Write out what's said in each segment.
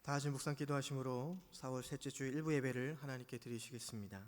다 같이 묵상 기도하심으로 4월 셋째 주 일부 예배를 하나님께 드리시겠습니다.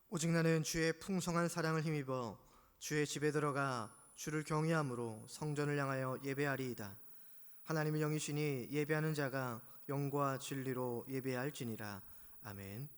오직 나는 주의 풍성한 사랑을 힘입어 주의 집에 들어가 주를 경외함으로 성전을 향하여 예배하리이다. 하나님의 영이시니 예배하는 자가 영과 진리로 예배할지니라. 아멘.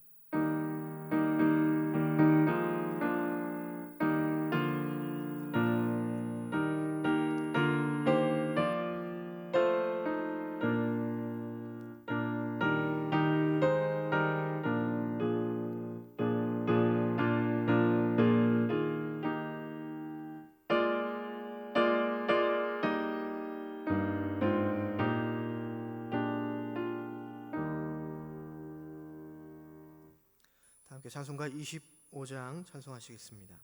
다 함께 찬송가 25장 찬송하시겠습니다.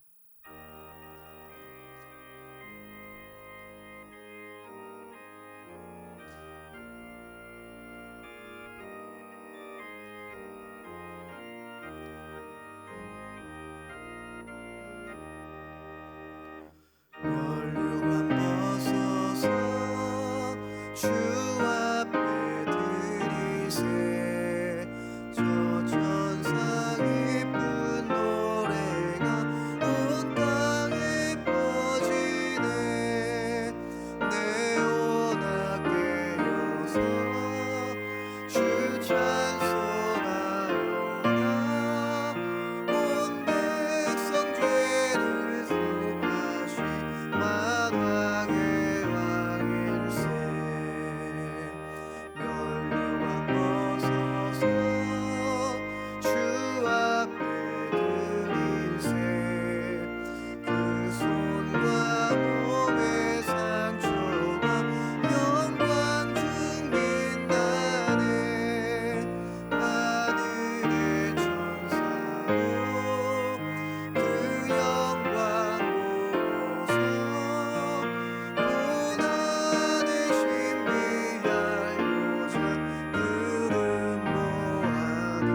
멸류관 벗어서 주 앞에 드리세. 저 천상 기쁜 노래가 온 땅에 퍼지네. 내온 악에 여서 주 찬송하오라. 온 백성 죄를 속하시 만왕의 왕일세. 멸류관 벗어서 주 앞에 드리세. 그 손과 몸의 상처가 영광 중 빛나네. 하늘의 천사로 그 영광 보고서 고난의 신비할 요자 그름 멸류관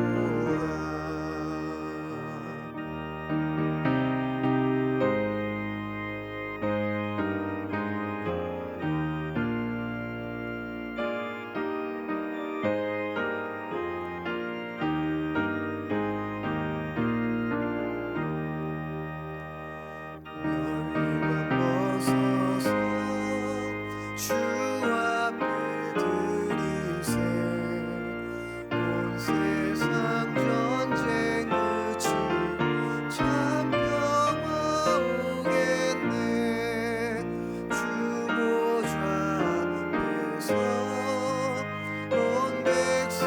벗어서 주 앞에 드리세. 온 세상 전쟁 그치고 참 평화 오겠네. 주 보좌 앞에서 온 백성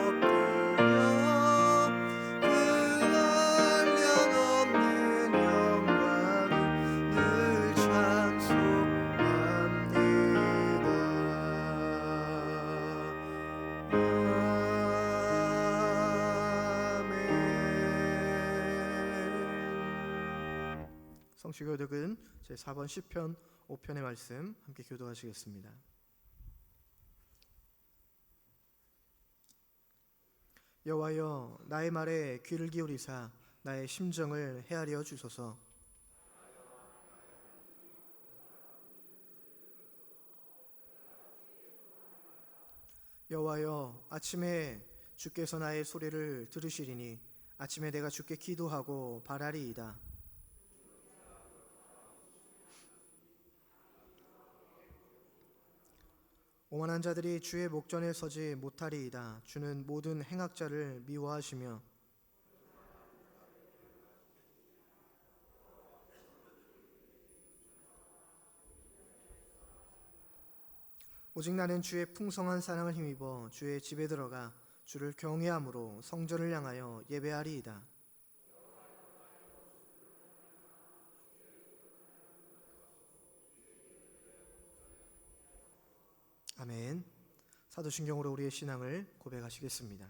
엎드려 그 한량없는 영광을 늘 찬송합니다. 아멘. 성취교독은 제4번 시편 5편의 말씀 함께 교독하시겠습니다. 여호와여, 나의 말에 귀를 기울이사 나의 심정을 헤아려 주소서. 여호와여, 아침에 주께서 나의 소리를 들으시리니 아침에 내가 주께 기도하고 바라리이다. 오만한 자들이 주의 목전에 서지 못하리이다. 주는 모든 행악자를 미워하시며 오직 나는 주의 풍성한 사랑을 힘입어 주의 집에 들어가 주를 경외함으로 성전을 향하여 예배하리이다. 아멘. 사도신경으로 우리의 신앙을 고백하시겠습니다.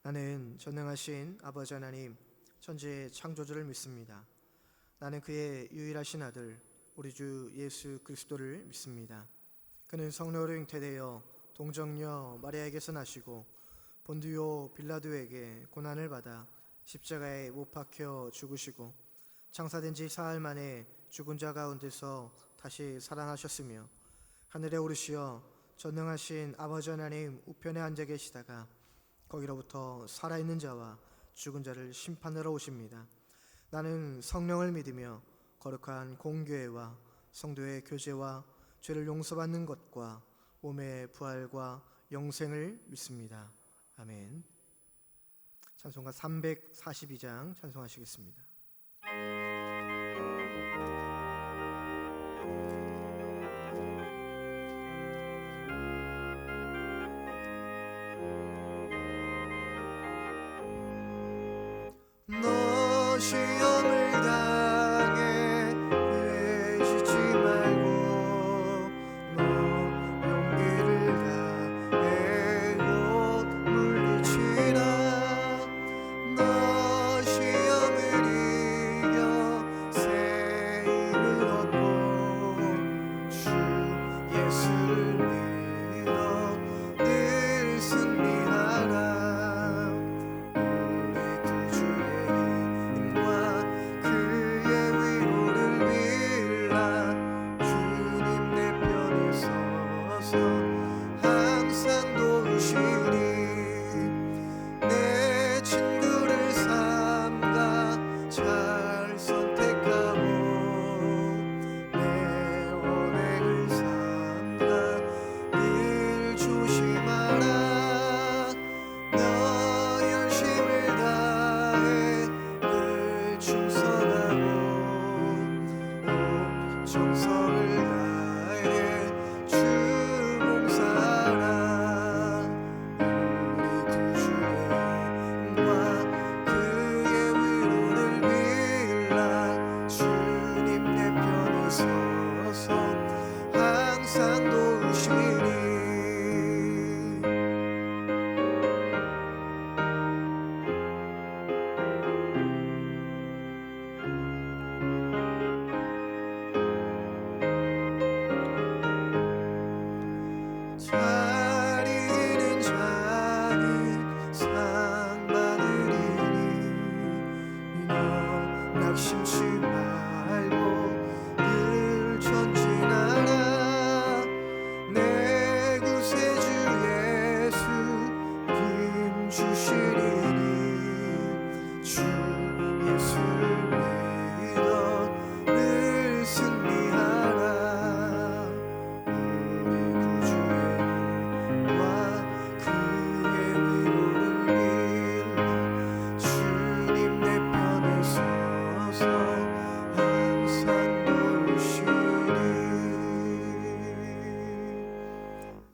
나는 전능하신 아버지 하나님, 천지의 창조주를 믿습니다. 나는 그의 유일하신 아들 우리 주 예수 그리스도를 믿습니다. 그는 성령으로 잉태되어 동정녀 마리아에게서 나시고 본디오 빌라도에게 고난을 받아 십자가에 못 박혀 죽으시고 장사된 지 사흘 만에 죽은 자 가운데서 다시 살아나셨으며 하늘에 오르시어 전능하신 아버지 하나님 우편에 앉아 계시다가 거기로부터 살아있는 자와 죽은 자를 심판하러 오십니다. 나는 성령을 믿으며 거룩한 공교회와 성도의 교제와 죄를 용서받는 것과 몸의 부활과 영생을 믿습니다. 아멘. 찬송가 342장 찬송하시겠습니다. 너 시험을 당해 외치지 말고 너 용기를 다해 곧 물리치라. 너 시험을 이겨 새 힘을 얻고 주 예수를 믿어 늘 승리하라.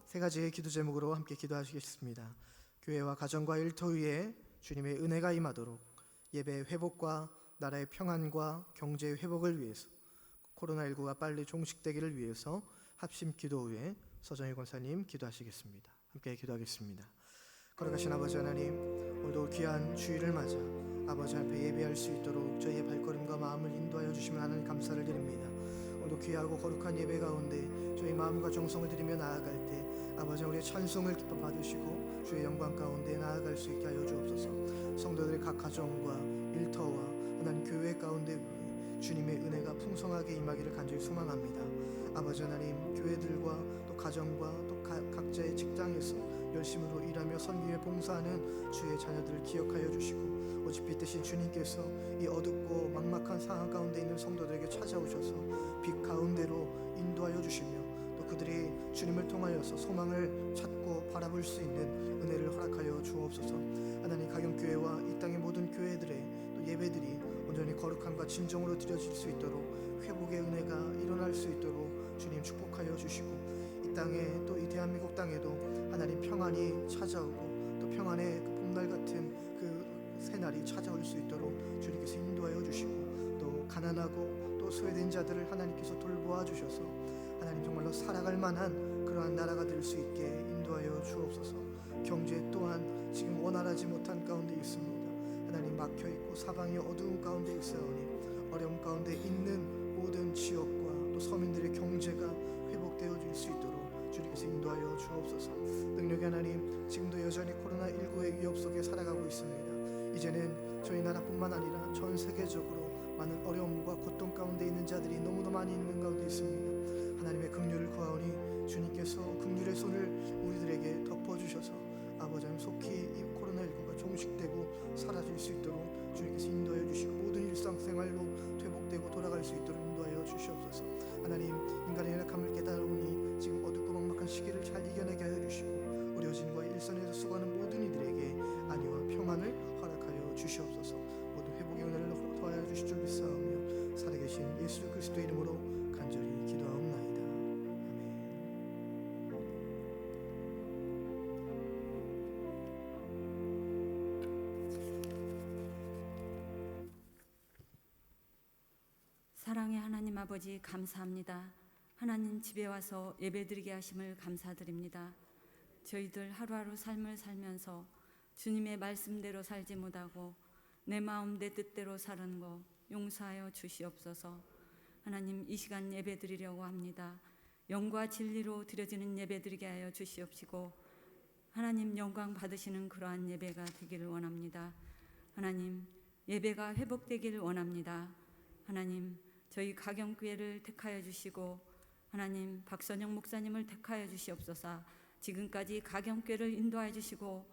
세 가지의 기도 제목으로 함께 기도하시겠습니다. 교회와 가정과 일터 위에 주님의 은혜가 임하도록, 예배의 회복과 나라의 평안과 경제의 회복을 위해서, 코로나19가 빨리 종식되기를 위해서 합심 기도 후에 서정희 권사님 기도하시겠습니다. 함께 기도하겠습니다. 거룩하신 아버지 하나님, 오늘도 귀한 주일을 맞아 아버지 앞에 예배할 수 있도록 저희의 발걸음과 마음을 인도하여 주시면 하나님 감사를 드립니다. 오늘도 귀하고 거룩한 예배 가운데 저희 마음과 정성을 드리며 나아갈 때 아버지 우리의 찬송을 기뻐 받으시고 주의 영광 가운데 나아갈 수 있게 하여 주옵소서. 성도들의 각 가정과 일터와 하나님 교회 가운데 주님의 은혜가 풍성하게 임하기를 간절히 소망합니다. 아버지 하나님, 교회들과 또 가정과 또 각자의 직장에서 열심으로 일하며 섬기며 봉사하는 주의 자녀들을 기억하여 주시고, 오직 빛 대신 주님께서 이 어둡고 막막한 상황 가운데 있는 성도들에게 찾아오셔서 빛 가운데로 인도하여 주시며 또 그들이 주님을 통하여서 소망을 찾고 바라볼 수 있는 은혜를 허락하여 주옵소서. 하나님, 가경교회와 이 땅의 모든 교회들의 또 예배들이 온전히 거룩함과 진정으로 드려질 수 있도록, 회복의 은혜가 일어날 수 있도록 주님 축복하여 주시고, 이 땅에 또 이 대한민국 땅에도 하나님 평안이 찾아오고 또 평안의 그 봄날 같은 그 새날이 찾아올 수 있도록 주님께서 인도하여 주시고, 또 가난하고 또 소외된 자들을 하나님께서 돌보아 주셔서 하나님 정말로 살아갈 만한 그러한 나라가 될 수 있게 인도하여 주옵소서. 경제 또한 지금 원활 말하지 못한 가운데 있습니다. 하나님, 막혀있고 사방이 어두운 가운데 있사오니 어려움 가운데 있는 모든 지역과 또 서민들의 경제가 회복되어 줄 수 있도록 주님께서 인도하여 주옵소서. 능력의 하나님, 지금도 여전히 코로나19의 위협 속에 살아가고 있습니다. 이제는 저희 나라뿐만 아니라 전 세계적으로 많은 어려움과 고통 가운데 있는 자들이 너무도 많이 있는 가운데 있습니다. 하나님의 긍휼을 구하오니 주님께서 긍휼의 손을 우리들에게 덮어주셔서 아버지 하나님, 속히 이 코로나19가 종식되고 사라질 수 있도록 주님께서 인도하여 주시고 모든 일상생활로 회복되고 돌아갈 수 있도록 인도하여 주시옵소서. 하나님, 인간의 연약함을 깨달으니 지금 어둡고 막막한 시기를 잘 이겨내게 하여 주시고 의료진과 일선에서 수고하는 모든 이들에게 안위와 평안을 허락하여 주시옵소서. 모든 회복의 은혜를 더하여 주실 줄 믿사오며 살아계신 예수 그리스도의 이름으로 간절히 기도하옵나이다. 사랑의 하나님 아버지, 감사합니다. 하나님 집에 와서 예배드리게 하심을 감사드립니다. 저희들 하루하루 삶을 살면서 주님의 말씀대로 살지 못하고 내 마음 내 뜻대로 사는 거 용서하여 주시옵소서. 하나님, 이 시간 예배드리려고 합니다. 영과 진리로 드려지는 예배드리게 하여 주시옵시고 하나님 영광 받으시는 그러한 예배가 되기를 원합니다. 하나님, 예배가 회복되기를 원합니다. 하나님, 저희 가경교회를 택하여 주시고 하나님, 박선영 목사님을 택하여 주시옵소서. 지금까지 가경교회를 인도하여 주시고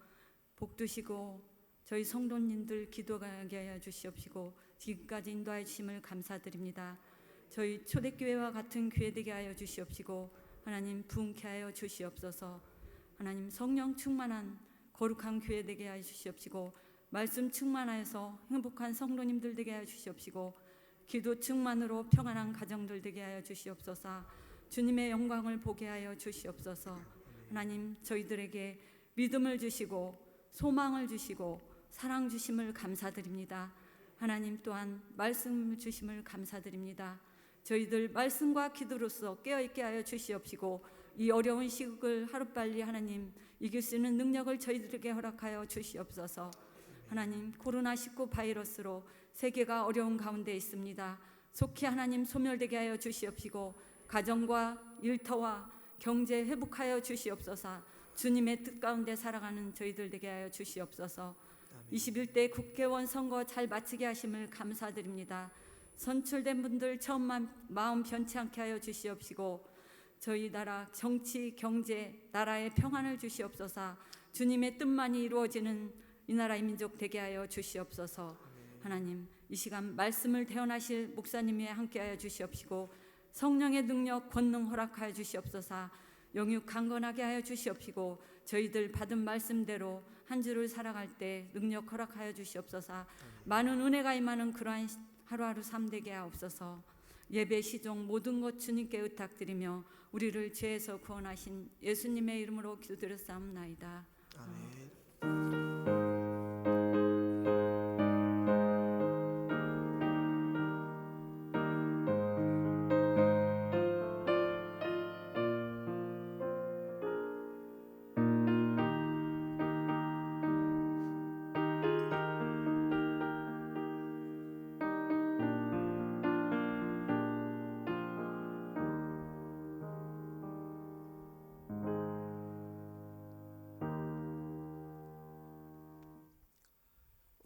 복두시고 저희 성도님들 기도하게 하여 주시옵시고 지금까지 인도하여 주심을 감사드립니다. 저희 초대교회와 같은 교회 되게 하여 주시옵시고 하나님, 부흥케 하여 주시옵소서. 하나님, 성령 충만한 거룩한 교회 되게 하여 주시옵시고 말씀 충만하여서 행복한 성도님들 되게 하여 주시옵시고 기도 충만으로 평안한 가정들 되게 하여 주시옵소서. 주님의 영광을 보게 하여 주시옵소서. 하나님, 저희들에게 믿음을 주시고 소망을 주시고 사랑 주심을 감사드립니다. 하나님, 또한 말씀 주심을 감사드립니다. 저희들 말씀과 기도로서 깨어있게 하여 주시옵시고 이 어려운 시국을 하루빨리 하나님 이길 수 있는 능력을 저희들에게 허락하여 주시옵소서. 하나님, 코로나19 바이러스로 세계가 어려운 가운데 있습니다. 속히 하나님 소멸되게 하여 주시옵시고 가정과 일터와 경제 회복하여 주시옵소서. 주님의 뜻 가운데 살아가는 저희들 되게 하여 주시옵소서. 21대 국회의원 선거 잘 마치게 하심을 감사드립니다. 선출된 분들 처음만 마음 변치 않게 하여 주시옵시고 저희 나라 정치, 경제, 나라의 평안을 주시옵소서. 주님의 뜻만이 이루어지는 이 나라의 민족 되게 하여 주시옵소서. 하나님, 이 시간 말씀을 대언하실 목사님이 함께하여 주시옵시고 성령의 능력, 권능 허락하여 주시옵소서. 영육 강건하게 하여 주시옵시고 저희들 받은 말씀대로 한 주를 살아갈 때 능력 허락하여 주시옵소서. 많은 은혜가 임하는 그러한 하루하루 삶 되게 하옵소서. 예배 시종 모든 것 주님께 의탁드리며 우리를 죄에서 구원하신 예수님의 이름으로 기도드렸사옵나이다. 아멘.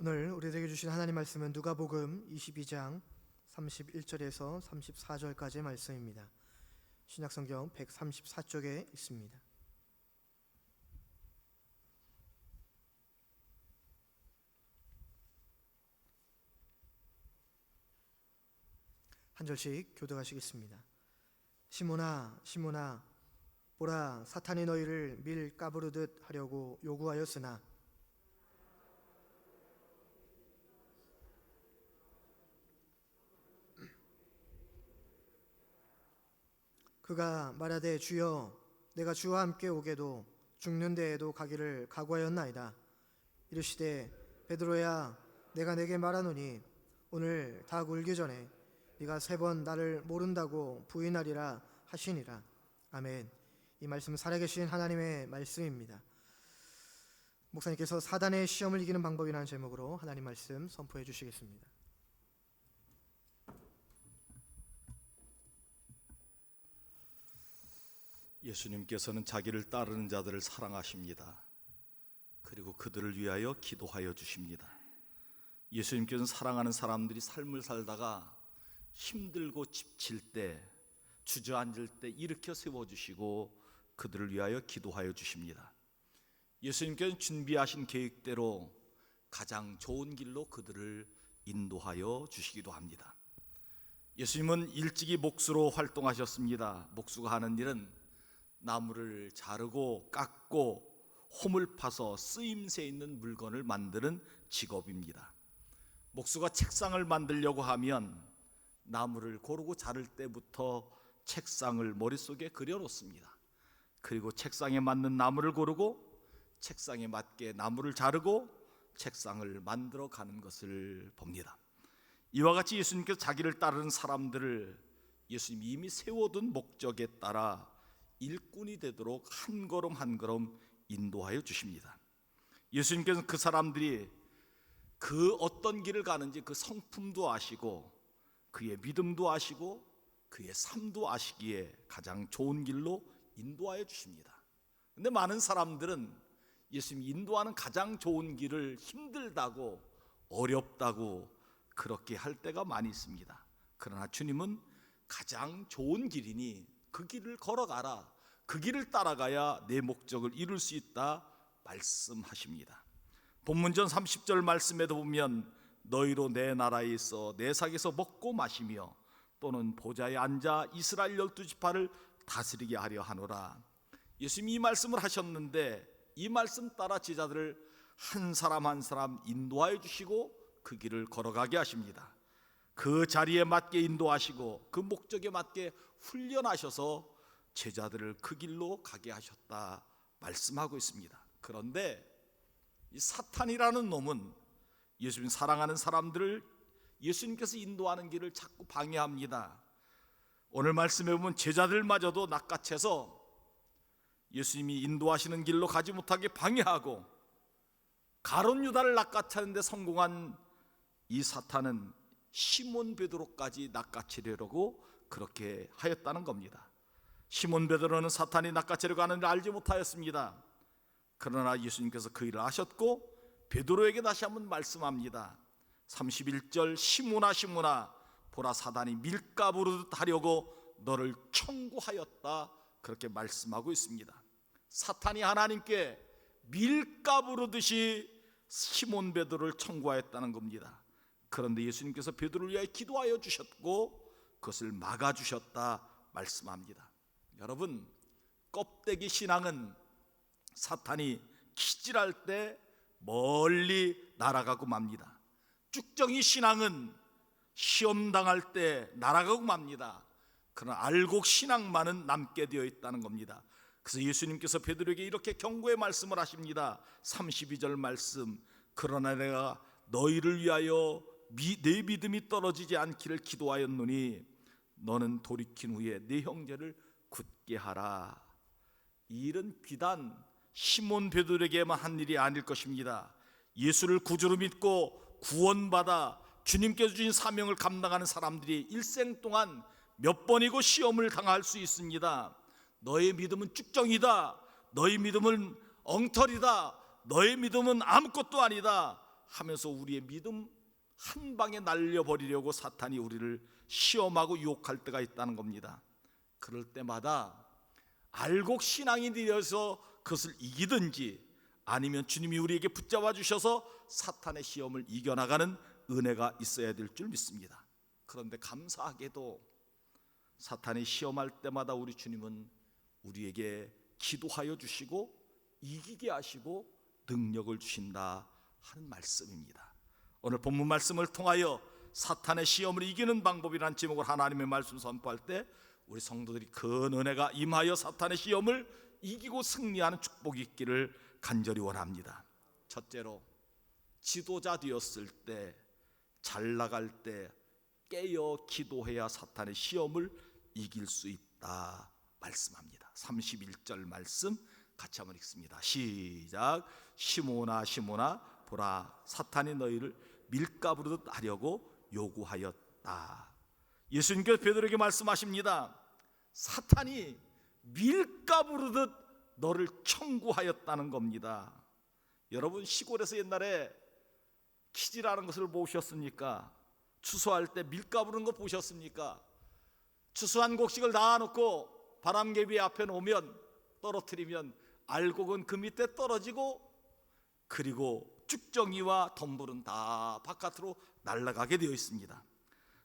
오늘 우리에게 주신 하나님 말씀은 누가복음 22장 31절에서 34절까지의 말씀입니다. 신약성경 134쪽에 있습니다. 한 절씩 교독하시겠습니다. 시몬아, 시몬아, 보라, 사탄이 너희를 밀 까부르듯 하려고 요구하였으나 그가 말하되 주여, 내가 주와 함께 오게도 죽는 데에도 가기를 각오하였나이다. 이르시되 베드로야, 내가 내게 말하노니 오늘 닭 울기 전에 네가 3번 나를 모른다고 부인하리라 하시니라. 아멘. 이 말씀은 살아계신 하나님의 말씀입니다. 목사님께서 사단의 시험을 이기는 방법이라는 제목으로 하나님 말씀 선포해 주시겠습니다. 예수님께서는 자기를 따르는 자들을 사랑하십니다. 그리고 그들을 위하여 기도하여 주십니다. 예수님께서는 사랑하는 사람들이 삶을 살다가 힘들고 지칠 때, 주저앉을 때 일으켜 세워주시고 그들을 위하여 기도하여 주십니다. 예수님께서는 준비하신 계획대로 가장 좋은 길로 그들을 인도하여 주시기도 합니다. 예수님은 일찍이 목수로 활동하셨습니다. 목수가 하는 일은 나무를 자르고 깎고 홈을 파서 쓰임새 있는 물건을 만드는 직업입니다. 목수가 책상을 만들려고 하면 나무를 고르고 자를 때부터 책상을 머릿속에 그려놓습니다. 그리고 책상에 맞는 나무를 고르고 책상에 맞게 나무를 자르고 책상을 만들어 가는 것을 봅니다. 이와 같이 예수님께서 자기를 따르는 사람들을 예수님이 이미 세워둔 목적에 따라 일꾼이 되도록 한 걸음 한 걸음 인도하여 주십니다. 예수님께서는 그 사람들이 그 어떤 길을 가는지 그 성품도 아시고 그의 믿음도 아시고 그의 삶도 아시기에 가장 좋은 길로 인도하여 주십니다. 그런데 많은 사람들은 예수님이 인도하는 가장 좋은 길을 힘들다고 어렵다고 그렇게 할 때가 많이 있습니다. 그러나 주님은 가장 좋은 길이니 그 길을 걸어가라, 그 길을 따라가야 내 목적을 이룰 수 있다 말씀하십니다. 본문전 30절 말씀에도 보면 너희로 내 나라에 있어 내 sak에서 먹고 마시며 또는 보좌에 앉아 이스라엘 12지파를 다스리게 하려 하노라. 예수님이 이 말씀을 하셨는데 이 말씀 따라 제자들을 한 사람 한 사람 인도하여 주시고 그 길을 걸어가게 하십니다. 그 자리에 맞게 인도하시고 그 목적에 맞게 훈련하셔서 제자들을 그 길로 가게 하셨다 말씀하고 있습니다. 그런데 이 사탄이라는 놈은 예수님 사랑하는 사람들을 예수님께서 인도하는 길을 자꾸 방해합니다. 오늘 말씀에 보면 제자들마저도 낚아채서 예수님이 인도하시는 길로 가지 못하게 방해하고 가룟 유다를 낚아채는데 성공한 이 사탄은 시몬 베드로까지 낚아채려고 그렇게 하였다는 겁니다. 시몬 베드로는 사탄이 낚아채려고 하는 줄 알지 못하였습니다. 그러나 예수님께서 그 일을 아셨고 베드로에게 다시 한번 말씀합니다. 31절 시몬아 시몬아 보라 사단이 밀가부르듯 하려고 너를 청구하였다 그렇게 말씀하고 있습니다. 사탄이 하나님께 밀가부르듯이 시몬 베드로를 청구하였다는 겁니다. 그런데 예수님께서 베드로를 위하여 기도하여 주셨고 그것을 막아주셨다 말씀합니다. 여러분, 껍데기 신앙은 사탄이 키질할 때 멀리 날아가고 맙니다. 쭉정이 신앙은 시험당할 때 날아가고 맙니다. 그러나 알곡 신앙만은 남게 되어 있다는 겁니다. 그래서 예수님께서 베드로에게 이렇게 경고의 말씀을 하십니다. 32절 말씀, 그러나 내가 너희를 위하여 내 믿음이 떨어지지 않기를 기도하였노니 너는 돌이킨 후에 네 형제를 굳게 하라. 이 일은 비단 시몬 베드로에게만 한 일이 아닐 것입니다. 예수를 구주로 믿고 구원받아 주님께서 주신 사명을 감당하는 사람들이 일생 동안 몇 번이고 시험을 당할 수 있습니다. 너의 믿음은 쭉정이다, 너의 믿음은 엉터리다, 너의 믿음은 아무것도 아니다 하면서 우리의 믿음 한 방에 날려버리려고 사탄이 우리를 시험하고 유혹할 때가 있다는 겁니다. 그럴 때마다 알곡 신앙이 되어서 그것을 이기든지 아니면 주님이 우리에게 붙잡아 주셔서 사탄의 시험을 이겨나가는 은혜가 있어야 될 줄 믿습니다. 그런데 감사하게도 사탄이 시험할 때마다 우리 주님은 우리에게 기도하여 주시고 이기게 하시고 능력을 주신다 하는 말씀입니다. 오늘 본문 말씀을 통하여 사탄의 시험을 이기는 방법이라는 제목을 하나님의 말씀 선포할 때 우리 성도들이 큰 은혜가 임하여 사탄의 시험을 이기고 승리하는 축복이 있기를 간절히 원합니다. 첫째로, 지도자 되었을 때, 잘 나갈 때 깨어 기도해야 사탄의 시험을 이길 수 있다 말씀합니다. 31절 말씀 같이 한번 읽습니다. 시작. 시몬아 시몬아 보라 사탄이 너희를 밀가부르듯 하려고 요구하였다. 예수님께서 베드로에게 말씀하십니다. 사탄이 밀가부르듯 너를 청구하였다는 겁니다. 여러분 시골에서 옛날에 키지라는 것을 보셨습니까? 추수할 때 밀가부르는 거 보셨습니까? 추수한 곡식을 놔놓고 바람개비 앞에 놓으면 떨어뜨리면 알곡은 그 밑에 떨어지고 그리고 쭉정이와 덤불은 다 바깥으로 날아가게 되어 있습니다.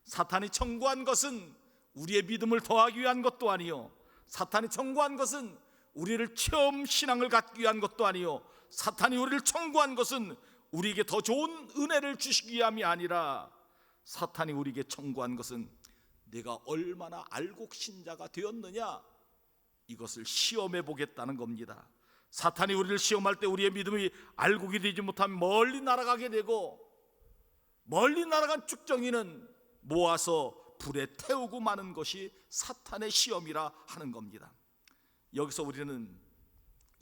사탄이 청구한 것은 우리의 믿음을 더하기 위한 것도 아니요, 사탄이 청구한 것은 우리를 체험 신앙을 갖기 위한 것도 아니요, 사탄이 우리를 청구한 것은 우리에게 더 좋은 은혜를 주시기 위함이 아니라 사탄이 우리에게 청구한 것은 내가 얼마나 알곡 신자가 되었느냐, 이것을 시험해 보겠다는 겁니다. 사탄이 우리를 시험할 때 우리의 믿음이 알곡이 되지 못하면 멀리 날아가게 되고, 멀리 날아간 쭉정이는 모아서 불에 태우고 마는 것이 사탄의 시험이라 하는 겁니다. 여기서 우리는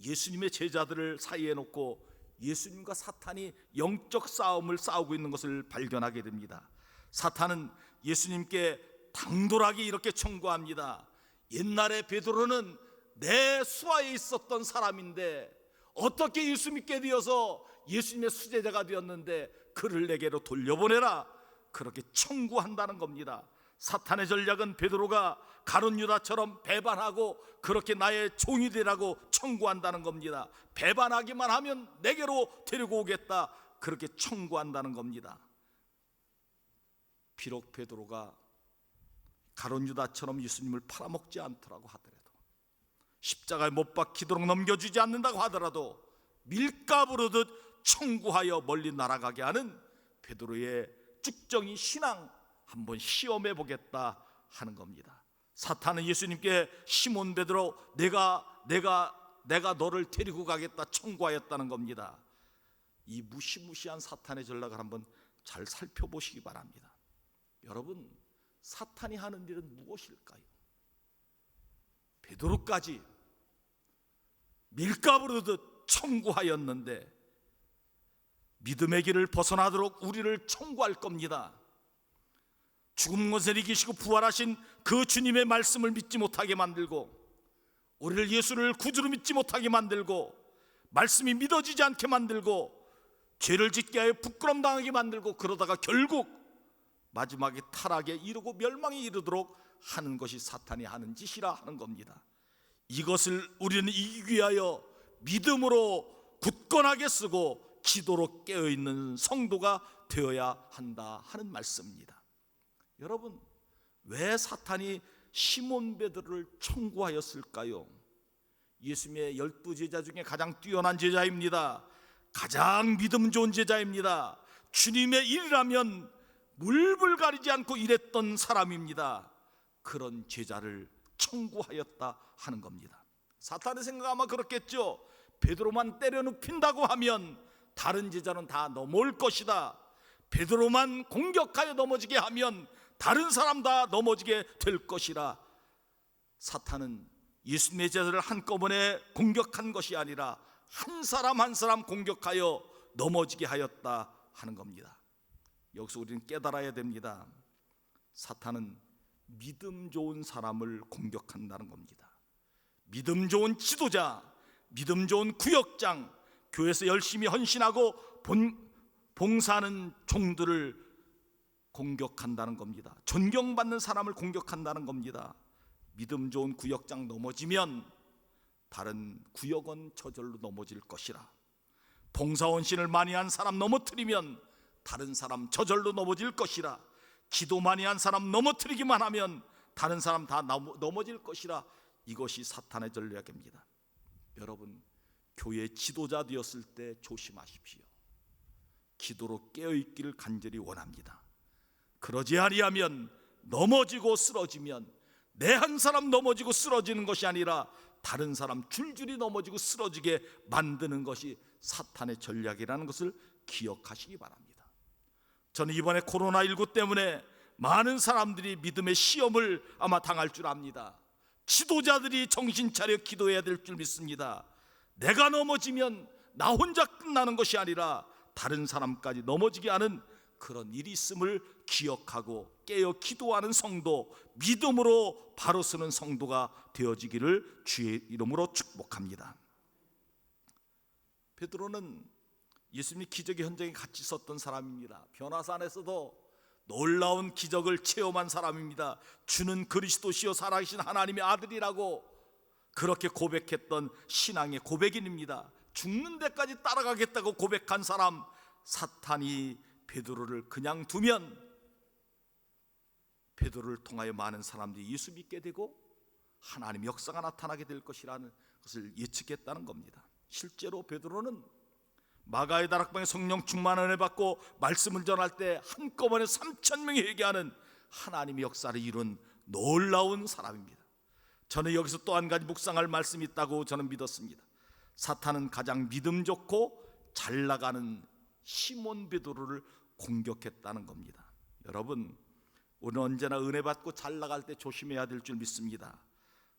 예수님의 제자들을 사이에 놓고 예수님과 사탄이 영적 싸움을 싸우고 있는 것을 발견하게 됩니다. 사탄은 예수님께 당돌하게 이렇게 청구합니다. 옛날에 베드로는 내 수하에 있었던 사람인데 어떻게 예수 믿게 되어서 예수님의 수제자가 되었는데 그를 내게로 돌려보내라, 그렇게 청구한다는 겁니다. 사탄의 전략은 베드로가 가룟 유다처럼 배반하고 그렇게 나의 종이 되라고 청구한다는 겁니다. 배반하기만 하면 내게로 데리고 오겠다, 그렇게 청구한다는 겁니다. 비록 베드로가 가룟 유다처럼 예수님을 팔아먹지 않더라고 하더라도, 십자가에 못 박히도록 넘겨주지 않는다고 하더라도 밀가부르듯 청구하여 멀리 날아가게 하는 베드로의 쭉정이 신앙 한번 시험해 보겠다 하는 겁니다. 사탄은 예수님께 시몬 베드로 내가 너를 데리고 가겠다 청구하였다는 겁니다. 이 무시무시한 사탄의 전략을 한번 잘 살펴보시기 바랍니다. 여러분, 사탄이 하는 일은 무엇일까요? 베드로까지 밀가부르듯 청구하였는데 믿음의 길을 벗어나도록 우리를 청구할 겁니다. 죽은 곳에 이기시고 부활하신 그 주님의 말씀을 믿지 못하게 만들고, 우리를 예수를 구주로 믿지 못하게 만들고, 말씀이 믿어지지 않게 만들고, 죄를 짓게 하여 부끄럼 당하게 만들고, 그러다가 결국 마지막에 타락에 이르고 멸망에 이르도록 하는 것이 사탄이 하는 짓이라 하는 겁니다. 이것을 우리는 이기기 위하여 믿음으로 굳건하게 쓰고 기도로 깨어있는 성도가 되어야 한다 하는 말씀입니다. 여러분, 왜 사탄이 시몬 베드로를 청구하였을까요? 예수님의 12제자 중에 가장 뛰어난 제자입니다. 가장 믿음 좋은 제자입니다. 주님의 일이라면 물불 가리지 않고 일했던 사람입니다. 그런 제자를 청구하였다 하는 겁니다. 사탄의 생각 아마 그렇겠죠. 베드로만 때려 눕힌다고 하면 다른 제자는 다 넘어올 것이다. 베드로만 공격하여 넘어지게 하면 다른 사람 다 넘어지게 될 것이라. 사탄은 예수님의 제자들을 한꺼번에 공격한 것이 아니라 한 사람 한 사람 공격하여 넘어지게 하였다 하는 겁니다. 여기서 우리는 깨달아야 됩니다. 사탄은 믿음 좋은 사람을 공격한다는 겁니다. 믿음 좋은 지도자, 믿음 좋은 구역장, 교회에서 열심히 헌신하고 봉사하는 종들을 공격한다는 겁니다. 존경받는 사람을 공격한다는 겁니다. 믿음 좋은 구역장 넘어지면 다른 구역은 저절로 넘어질 것이라. 봉사헌신을 많이 한 사람 넘어뜨리면 다른 사람 저절로 넘어질 것이라. 기도 많이 한 사람 넘어뜨리기만 하면 다른 사람 다 넘어질 것이라. 이것이 사탄의 전략입니다. 여러분, 교회 지도자 되었을 때 조심하십시오. 기도로 깨어있기를 간절히 원합니다. 그러지 아니하면 넘어지고 쓰러지면 내 한 사람 넘어지고 쓰러지는 것이 아니라 다른 사람 줄줄이 넘어지고 쓰러지게 만드는 것이 사탄의 전략이라는 것을 기억하시기 바랍니다. 저는 이번에 코로나19 때문에 많은 사람들이 믿음의 시험을 아마 당할 줄 압니다. 지도자들이 정신 차려 기도해야 될 줄 믿습니다. 내가 넘어지면 나 혼자 끝나는 것이 아니라 다른 사람까지 넘어지게 하는 그런 일이 있음을 기억하고 깨어 기도하는 성도, 믿음으로 바로 서는 성도가 되어지기를 주의 이름으로 축복합니다. 베드로는 예수님이 기적의 현장에 같이 있었던 사람입니다. 변화산에서도 놀라운 기적을 체험한 사람입니다. 주는 그리스도시요 살아계신 하나님의 아들이라고 그렇게 고백했던 신앙의 고백인입니다. 죽는 데까지 따라가겠다고 고백한 사람, 사탄이 베드로를 그냥 두면 베드로를 통하여 많은 사람들이 예수 믿게 되고 하나님의 역사가 나타나게 될 것이라는 것을 예측했다는 겁니다. 실제로 베드로는 마가의 다락방에 성령 충만을 은혜 받고 말씀을 전할 때 한꺼번에 3,000명이 회개하는 하나님의 역사를 이룬 놀라운 사람입니다. 저는 여기서 또 한 가지 묵상할 말씀이 있다고 저는 믿었습니다. 사탄은 가장 믿음 좋고 잘 나가는 시몬 베드로를 공격했다는 겁니다. 여러분, 우리는 언제나 은혜 받고 잘 나갈 때 조심해야 될 줄 믿습니다.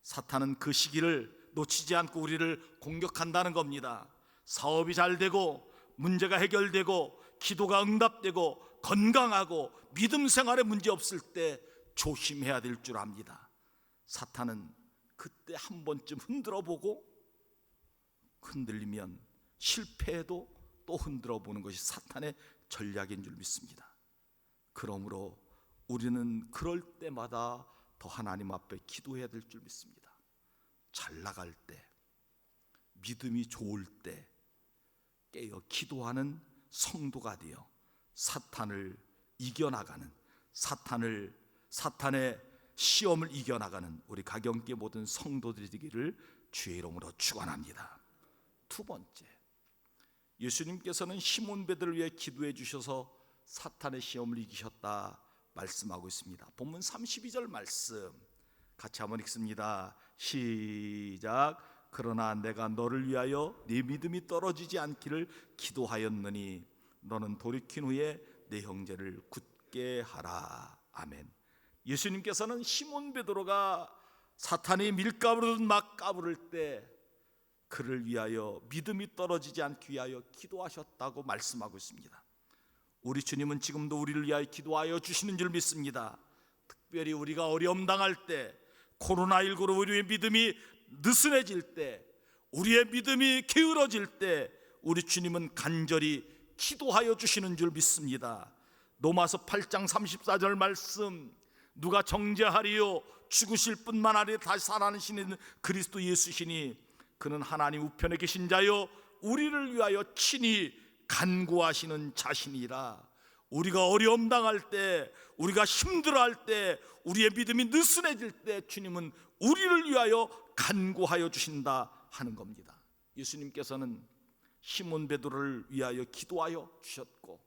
사탄은 그 시기를 놓치지 않고 우리를 공격한다는 겁니다. 사업이 잘 되고 문제가 해결되고 기도가 응답되고 건강하고 믿음 생활에 문제 없을 때 조심해야 될 줄 압니다. 사탄은 그때 한 번쯤 흔들어 보고 흔들리면 실패해도 또 흔들어 보는 것이 사탄의 전략인 줄 믿습니다. 그러므로 우리는 그럴 때마다 더 하나님 앞에 기도해야 될 줄 믿습니다. 잘 나갈 때, 믿음이 좋을 때 깨어 기도하는 성도가 되어 사탄을 이겨나가는, 사탄의 시험을 이겨나가는 우리 가경계 모든 성도들이 되기를 주의 이름으로 축원합니다. 두 번째, 예수님께서는 시몬 베드로를 위해 기도해 주셔서 사탄의 시험을 이기셨다 말씀하고 있습니다. 본문 32절 말씀 같이 한번 읽습니다. 시작. 그러나 내가 너를 위하여 네 믿음이 떨어지지 않기를 기도하였느니 너는 돌이킨 후에 내 형제를 굳게 하라. 아멘. 예수님께서는 시몬 베드로가 사탄이 밀가부르듯 막 까부를 때 그를 위하여 믿음이 떨어지지 않기 위하여 기도하셨다고 말씀하고 있습니다. 우리 주님은 지금도 우리를 위하여 기도하여 주시는 줄 믿습니다. 특별히 우리가 어려움 당할 때, 코로나19로 우리의 믿음이 느슨해질 때, 우리의 믿음이 게으러질 때 우리 주님은 간절히 기도하여 주시는 줄 믿습니다. 로마서 8장 34절 말씀, 누가 정죄하리요 죽으실 뿐만 아니라 다시 살아나시는 그리스도 예수시니 그는 하나님 우편에 계신 자요 우리를 위하여 친히 간구하시는 자신이라. 우리가 어려움 당할 때, 우리가 힘들어할 때, 우리의 믿음이 느슨해질 때 주님은 우리를 위하여 간구하여 주신다 하는 겁니다. 예수님께서는 시몬 베드로를 위하여 기도하여 주셨고,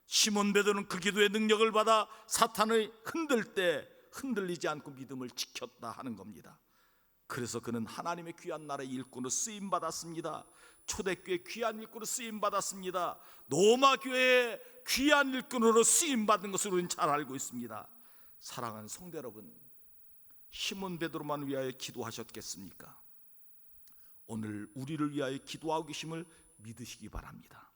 시몬 베드로는 그 기도의 능력을 받아 사탄을 흔들 때 흔들리지 않고 믿음을 지켰다 하는 겁니다. 그래서 그는 하나님의 귀한 나라의 일꾼으로 쓰임 받았습니다. 초대교회 귀한 일꾼으로 쓰임 받았습니다. 로마 교회의 귀한 일꾼으로 쓰임 받은 것을 우리는 잘 알고 있습니다. 사랑하는 성도 여러분, 시몬 베드로만 위하여 기도하셨겠습니까? 오늘 우리를 위하여 기도하고 계심을 믿으시기 바랍니다.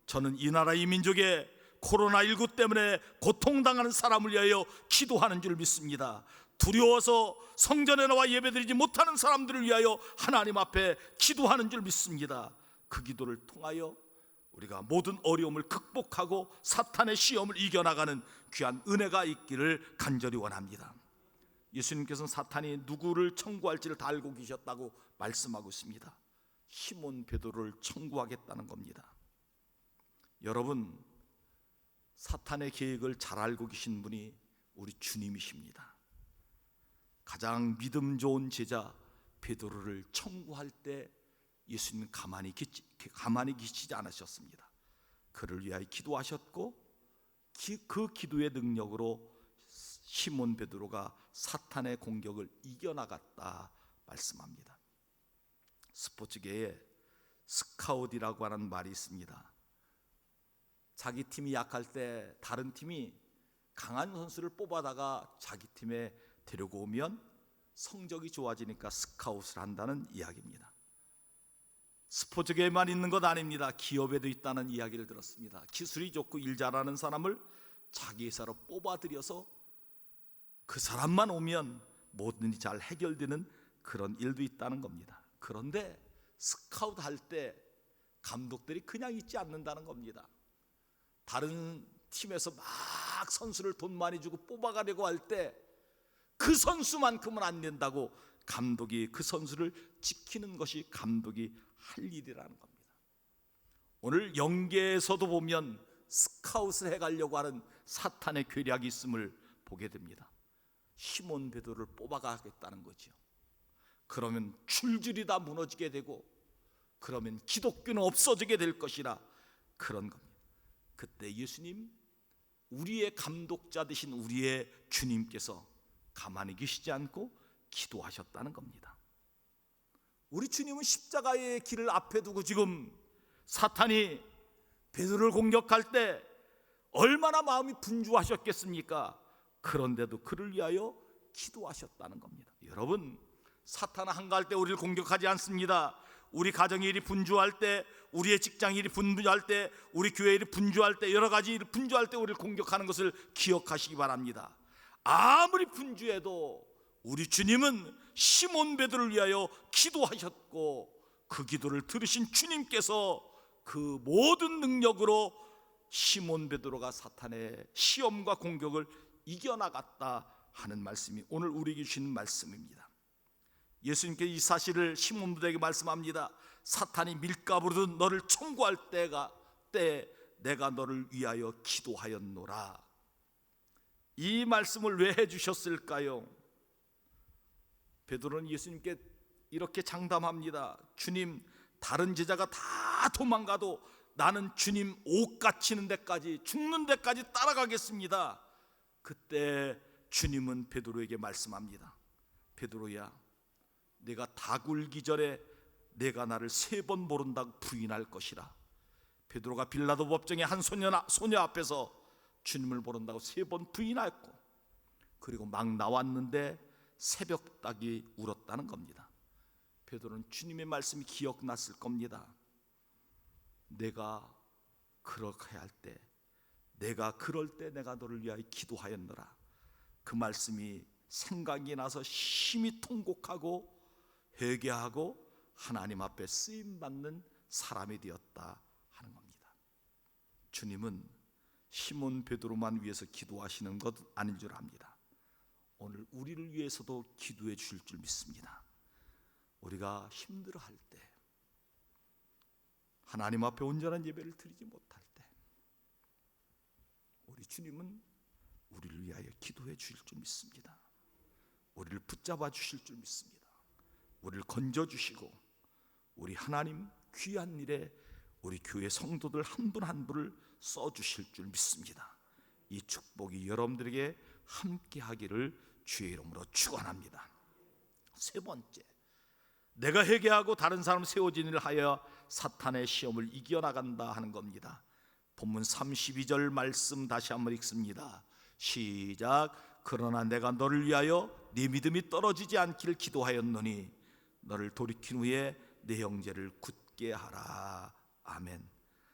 저는 이 나라 이 민족의 코로나19 때문에 고통당하는 사람을 위하여 기도하는 줄 믿습니다. 두려워서 성전에 나와 예배드리지 못하는 사람들을 위하여 하나님 앞에 기도하는 줄 믿습니다. 그 기도를 통하여 우리가 모든 어려움을 극복하고 사탄의 시험을 이겨나가는 귀한 은혜가 있기를 간절히 원합니다. 예수님께서는 사탄이 누구를 청구할지를 다 알고 계셨다고 말씀하고 있습니다. 시몬 베드로를 청구하겠다는 겁니다. 여러분, 사탄의 계획을 잘 알고 계신 분이 우리 주님이십니다. 가장 믿음 좋은 제자 베드로를 청구할 때 예수님은 가만히 계시지 않으셨습니다. 그를 위하여 기도하셨고 그 기도의 능력으로 시몬 베드로가 사탄의 공격을 이겨나갔다 말씀합니다. 스포츠계에 스카웃이라고 하는 말이 있습니다. 자기 팀이 약할 때 다른 팀이 강한 선수를 뽑아다가 자기 팀에 데리고 오면 성적이 좋아지니까 스카웃을 한다는 이야기입니다. 스포츠계에만 있는 것 아닙니다. 기업에도 있다는 이야기를 들었습니다. 기술이 좋고 일 잘하는 사람을 자기 회사로 뽑아들여서 그 사람만 오면 뭐든지 잘 해결되는 그런 일도 있다는 겁니다. 그런데 스카우트 할 때 감독들이 그냥 있지 않는다는 겁니다. 다른 팀에서 막 선수를 돈 많이 주고 뽑아가려고 할 때 그 선수만큼은 안 된다고 감독이 그 선수를 지키는 것이 감독이 할 일이라는 겁니다. 오늘 영계에서도 보면 스카웃을 해가려고 하는 사탄의 괴략이 있음을 보게 됩니다. 시몬 베드로를 뽑아가겠다는 거죠. 그러면 줄줄이 다 무너지게 되고 그러면 기독교는 없어지게 될 것이라 그런 겁니다. 그때 예수님, 우리의 감독자 되신 우리의 주님께서 가만히 계시지 않고 기도하셨다는 겁니다. 우리 주님은 십자가의 길을 앞에 두고 지금 사탄이 베드로를 공격할 때 얼마나 마음이 분주하셨겠습니까? 그런데도 그를 위하여 기도하셨다는 겁니다. 여러분, 사탄은 한가할 때 우리를 공격하지 않습니다. 우리 가정 일이 분주할 때, 우리의 직장 일이 분주할 때, 우리 교회 일이 분주할 때, 여러 가지 일이 분주할 때 우리를 공격하는 것을 기억하시기 바랍니다. 아무리 분주해도 우리 주님은 시몬 베드로를 위하여 기도하셨고 그 기도를 들으신 주님께서 그 모든 능력으로 시몬 베드로가 사탄의 시험과 공격을 이겨나갔다 하는 말씀이 오늘 우리에게 주신 말씀입니다. 예수님께서 이 사실을 시몬 베드로에게 말씀합니다. 사탄이 밀가부르듯 너를 청구할 때 내가 너를 위하여 기도하였노라. 이 말씀을 왜 해주셨을까요? 베드로는 예수님께 이렇게 장담합니다. 주님, 다른 제자가 다 도망가도 나는 주님 옷 갇히는 데까지, 죽는 데까지 따라가겠습니다. 그때 주님은 베드로에게 말씀합니다. 베드로야, 내가 다 굴기 전에 내가 나를 3번 모른다고 부인할 것이라. 베드로가 빌라도 법정의 한 소녀 앞에서 주님을 모른다고 3번 부인했고, 그리고 막 나왔는데 새벽닭이 울었다는 겁니다. 베드로는 주님의 말씀이 기억났을 겁니다. 내가 그렇게 할 때, 내가 그럴 때 내가 너를 위하여 기도하였노라. 그 말씀이 생각이 나서 심히 통곡하고 회개하고 하나님 앞에 쓰임받는 사람이 되었다 하는 겁니다. 주님은 시몬 베드로만 위해서 기도하시는 것 아닌 줄 압니다. 오늘 우리를 위해서도 기도해 주실 줄 믿습니다. 우리가 힘들어할 때, 하나님 앞에 온전한 예배를 드리지 못할 때, 우리 주님은 우리를 위하여 기도해 주실 줄 믿습니다. 우리를 붙잡아 주실 줄 믿습니다. 우리를 건져 주시고 우리 하나님 귀한 일에 우리 교회 성도들 한 분 한 분을 써 주실 줄 믿습니다. 이 축복이 여러분들에게 함께 하기를 주의 이름으로 축원합니다. 3번째, 내가 회개하고 다른 사람 세워진 일을 하여 사탄의 시험을 이겨나간다 하는 겁니다. 본문 32절 말씀 다시 한번 읽습니다. 시작. 그러나 내가 너를 위하여 네 믿음이 떨어지지 않기를 기도하였노니 너를 돌이킨 후에 내 형제를 굳게 하라. 아멘.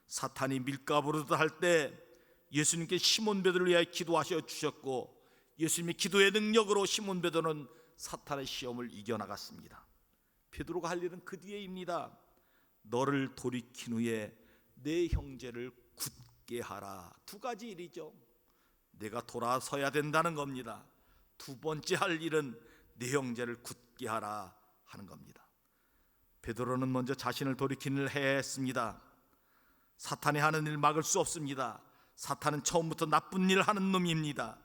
사탄이 밀가부르듯 할 때 예수님께 시몬 베드로를 위하여 기도하셔 주셨고, 예수님의 기도의 능력으로 시몬 베드로는 사탄의 시험을 이겨나갔습니다. 베드로가 할 일은 그 뒤에입니다. 너를 돌이킨 후에 내 형제를 굳게 하라. 2가지 일이죠. 내가 돌아서야 된다는 겁니다. 2번째 할 일은 내 형제를 굳게 하라 하는 겁니다. 베드로는 먼저 자신을 돌이키는 일을 해야 했습니다. 사탄이 하는 일 막을 수 없습니다. 사탄은 처음부터 나쁜 일을 하는 놈입니다.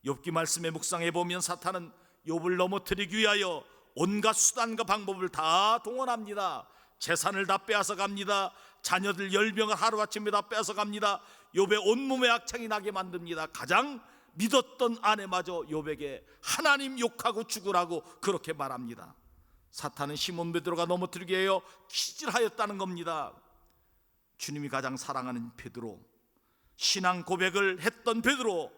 욥기 말씀에 묵상해 보면 사탄은 욥을 넘어뜨리기 위하여 온갖 수단과 방법을 다 동원합니다. 재산을 다 빼앗아 갑니다. 자녀들 10명을 하루아침에 다 빼앗아 갑니다. 욥의 온몸에 악창이 나게 만듭니다. 가장 믿었던 아내마저 욥에게 하나님 욕하고 죽으라고 그렇게 말합니다. 사탄은 시몬 베드로가 넘어뜨리기 위하여 기질하였다는 겁니다. 주님이 가장 사랑하는 베드로, 신앙 고백을 했던 베드로,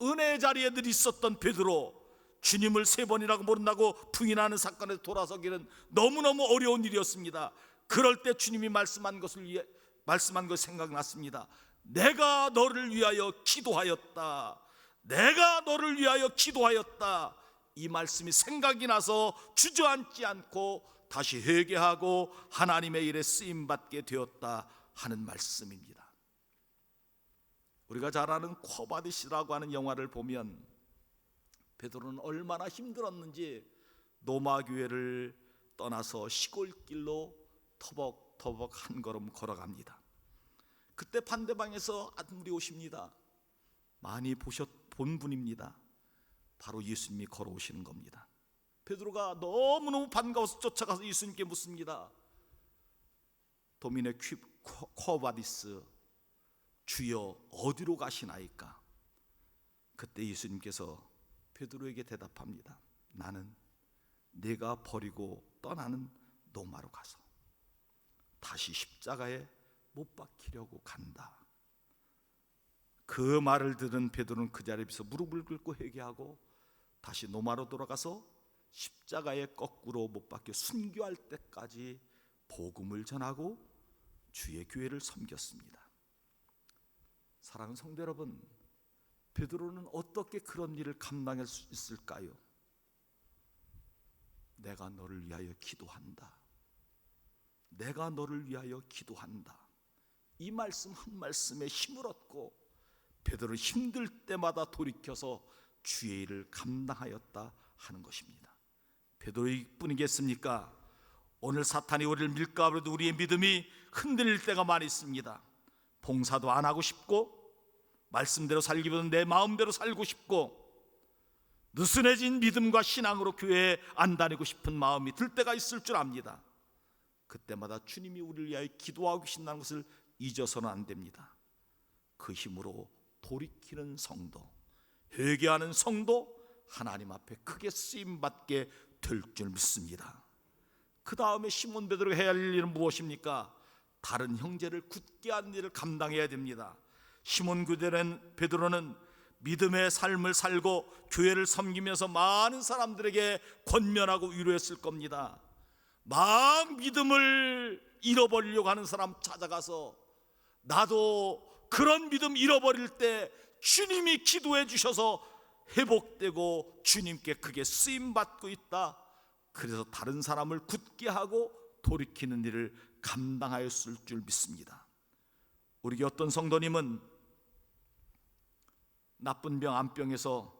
은혜의 자리에 늘 있었던 베드로, 주님을 3번이라고 모른다고 부인하는 사건에서 돌아서기는 너무너무 어려운 일이었습니다. 그럴 때 주님이 말씀한 것을 생각났습니다. 내가 너를 위하여 기도하였다. 내가 너를 위하여 기도하였다. 이 말씀이 생각이 나서 주저앉지 않고 다시 회개하고 하나님의 일에 쓰임받게 되었다 하는 말씀입니다. 우리가 잘 아는 쿼바디시라고 하는 영화를 보면 베드로는 얼마나 힘들었는지 노마교회를 떠나서 시골길로 터벅터벅 한 걸음 걸어갑니다. 그때 반대방에서 아들이 오십니다. 많이 본 분입니다. 바로 예수님이 걸어오시는 겁니다. 베드로가 너무너무 반가워서 쫓아가서 예수님께 묻습니다. 도미네 쿼바디스, 주여 어디로 가시나이까? 그때 예수님께서 베드로에게 대답합니다. 나는 네가 버리고 떠나는 노마로 가서 다시 십자가에 못 박히려고 간다. 그 말을 들은 베드로는 그 자리에서 무릎을 꿇고 회개하고 다시 노마로 돌아가서 십자가에 거꾸로 못 박혀 순교할 때까지 복음을 전하고 주의 교회를 섬겼습니다. 사랑하는 성도 여러분, 베드로는 어떻게 그런 일을 감당할 수 있을까요? 내가 너를 위하여 기도한다. 내가 너를 위하여 기도한다. 이 말씀 한 말씀에 힘을 얻고 베드로는 힘들 때마다 돌이켜서 주의 일을 감당하였다 하는 것입니다. 베드로뿐이겠습니까? 오늘 사탄이 우리를 밀까 하더라도 우리의 믿음이 흔들릴 때가 많이 있습니다. 봉사도 안 하고 싶고 말씀대로 살기보다는 내 마음대로 살고 싶고 느슨해진 믿음과 신앙으로 교회에 안 다니고 싶은 마음이 들 때가 있을 줄 압니다. 그때마다 주님이 우리를 위하여 기도하고 계신다는 것을 잊어서는 안 됩니다. 그 힘으로 돌이키는 성도, 회개하는 성도, 하나님 앞에 크게 쓰임받게 될 줄 믿습니다. 그 다음에 시몬 베드로가 해야 할 일은 무엇입니까? 다른 형제를 굳게 하는 일을 감당해야 됩니다. 시몬 베드로는 믿음의 삶을 살고 교회를 섬기면서 많은 사람들에게 권면하고 위로했을 겁니다. 막 믿음을 잃어버리려고 하는 사람 찾아가서 나도 그런 믿음 잃어버릴 때 주님이 기도해 주셔서 회복되고 주님께 크게 쓰임받고 있다. 그래서 다른 사람을 굳게 하고 돌이키는 일을 감당하였을 줄 믿습니다. 우리 어떤 성도님은 나쁜 병 암병에서